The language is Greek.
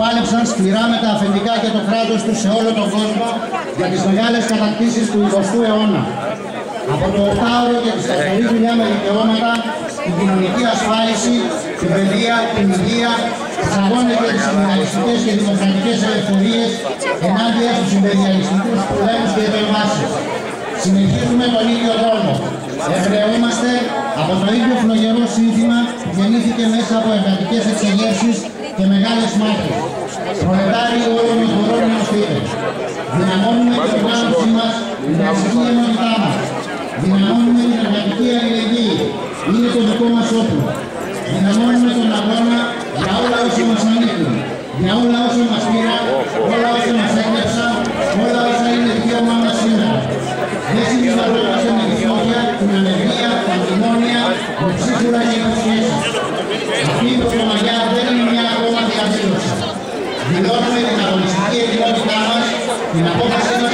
Πάλεψαν σκληρά με τα αφεντικά και το κράτος τους σε όλο τον κόσμο για τις μεγάλες κατακτήσεις του 20ου αιώνα. Από το 8ωρο και τη καθαρή δουλειά με δικαιώματα, την κοινωνική ασφάλιση, την παιδεία, την υγεία, τις αγώνες για τις συνδικαλιστικές και δημοκρατικές ελευθερίες ενάντια στους υπεριαλιστικούς πολέμους και επεμβάσεις. Συνεχίζουμε τον ίδιο δρόμο. Ευρεούμαστε από το ίδιο φλογερό σύνθημα που γεννήθηκε μέσα από εργατικές εξεγέρσεις και μεγάλες μάχες. Προλετάριοι όλων των χωρών ενωθείτε. Δυναμώνουμε την οργάνωσή μας, την αστική ενότητά μας. Δυναμώνουμε την εργατική αλληλεγγύη. Είναι το δικό μας όπλο. Δυναμώνουμε τον αγώνα για όλα όσα μας ανήκουν. Για όλα όσα μας πήραν, όλα όσα μας έκλεψαν, όλα όσα είναι δικαίωμά μας σήμερα. Δεν συνειδητοποιούμαστε με τη φτώχεια, την ανεργία, τα μνημόνια, με ψίχουλα και υποσχέσεις. Αυτή η προγραμμαγιά δεν είναι μια ακόμα διαδήλωση. Δηλώνουμε την αγωνιστική ετοιμότητά μας, την απόφαση μας